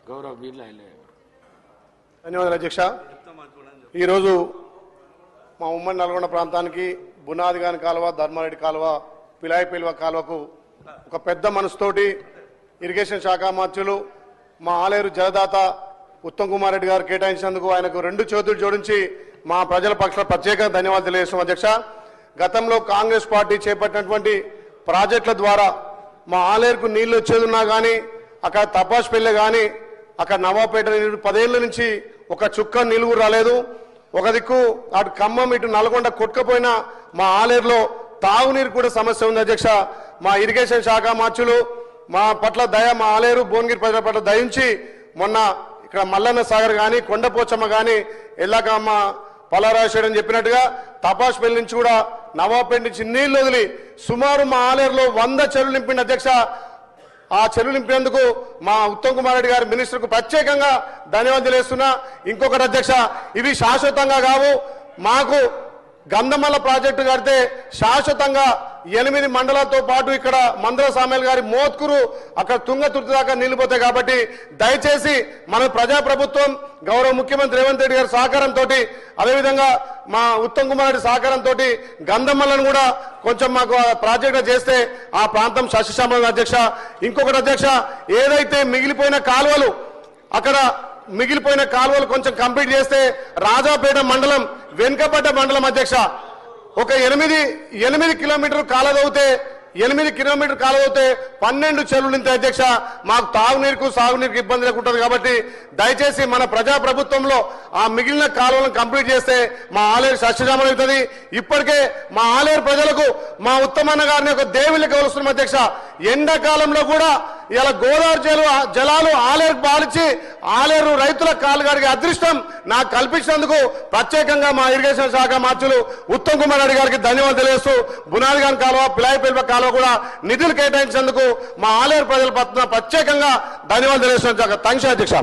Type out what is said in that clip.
గౌరవ్ బిర్లా ధన్యవాదాలు అధ్యక్ష. ఈరోజు మా ఉమ్మడి నల్గొండ ప్రాంతానికి బునాదిగాని కాలువ, ధర్మారెడ్డి కాలువ, పిలాయిపల్వ కాలువకు ఒక పెద్ద మనసుతోటి ఇరిగేషన్ శాఖ మంత్రులు మా ఆలేరు జలదాత ఉత్తమ్ కుమార్ రెడ్డి గారు కేటాయించినందుకు ఆయనకు 2 చేతులు జోడించి మా ప్రజల పక్షాన ప్రత్యేక ధన్యవాదాలు తెలియజేస్తున్నాం అధ్యక్ష. గతంలో కాంగ్రెస్ పార్టీ చేపట్టినటువంటి ప్రాజెక్టుల ద్వారా మా ఆలేరుకు నీళ్లు వచ్చేది ఉన్నా కానీ అక్కడ తపాస్పల్లి కానీ అక్కడ నవాపేట 10 ఏళ్ల నుంచి ఒక చుక్క నీళ్లు రాలేదు. ఒక దిక్కు అటు ఖమ్మం ఇటు నల్గొండ కొట్టుకపోయినా మా ఆలేరులో తాగునీరు కూడా సమస్య ఉంది అధ్యక్ష. మా ఇరిగేషన్ శాఖ మంత్రులు మా పట్ల దయ, మా ఆలేరు భువనగిరి ప్రజల పట్ల దయించి మొన్న ఇక్కడ మల్లన్న సాగర్ కానీ కొండపోచమ్మ కానీ ఎల్లాకమ్మ పలారాశేడు అని చెప్పినట్టుగా తపాస్పల్లి నుంచి కూడా నవాపేట నుంచి నీళ్లు వదిలి సుమారు మా ఆలేరులో 100 చెరువులు నింపిండి అధ్యక్ష. ఆ చెరువు నింపేందుకు మా ఉత్తమ్ కుమార్ రెడ్డి గారి మినిస్టర్కు ప్రత్యేకంగా ధన్యవాదాలు తెలియజేస్తున్నా. ఇంకొకటి అధ్యక్ష, ఇవి శాశ్వతంగా కావు. మాకు గంధమల్ల ప్రాజెక్టు కడితే శాశ్వతంగా 8 మండలాలతో పాటు ఇక్కడ మందల సామేల్ గారి మోత్కూరు అక్కడ తుంగతుర్తి దాకా నిలిపోతాయి. కాబట్టి దయచేసి మన ప్రజాప్రభుత్వం గౌరవ ముఖ్యమంత్రి రేవంత్ రెడ్డి గారి సహకారంతో అదేవిధంగా మా ఉత్తమ్ కుమార్ రెడ్డి సహకారంతో గంధమల్లను కూడా కొంచెం మాకు ప్రాజెక్టు చేస్తే ఆ ప్రాంతం సస్యశ్యామలం అధ్యక్ష. ఇంకొకటి అధ్యక్ష, ఏదైతే మిగిలిపోయిన కాలువలు అక్కడ మిగిలిపోయిన కాలువలు కొంచెం కంప్లీట్ చేస్తే రాజాపేట మండలం వెనుకబడ్డ మండలం అధ్యక్ష ఒక 8 కిలోమీటర్లు కాలదవుతే 8 కిలోమీటర్ కాలదవుతే 12 చెరువులు నింతాయి అధ్యక్ష. మాకు తాగునీరుకు సాగునీరుకు ఇబ్బంది లేకుంటుంది. కాబట్టి దయచేసి మన ప్రజాప్రభుత్వంలో ఆ మిగిలిన కాలువలను కంప్లీట్ చేస్తే మా ఆలేరు సస్యశ్యామలం అవుతుంది. ఇప్పటికే మా ఆలేరు ప్రజలకు మా ఉత్తమన్న గారిని ఒక దేవుళ్ళకి కలుస్తున్నాం అధ్యక్ష. ఎండాకాలంలో కూడా ఇలా గోదావరి జలాలు ఆలేరు పాలించి ఆలేరు రైతుల కాలుగాడికి అదృష్టం నాకు కల్పించినందుకు ప్రత్యేకంగా మా ఇరిగేషన్ శాఖ మంత్రులు ఉత్తమ్ కుమార్ రెడ్డి గారికి ధన్యవాదాలు తెలియజేస్తూ బునాదిగాన్ కాలువ, పిలాయిపల్వ కాలువ కూడా నిధులు కేటాయించినందుకు మా ఆలేరు ప్రజల పట్ల ప్రత్యేకంగా ధన్యవాదాలు తెలియజేస్తున్నాం. థాంక్స్ అధ్యక్ష.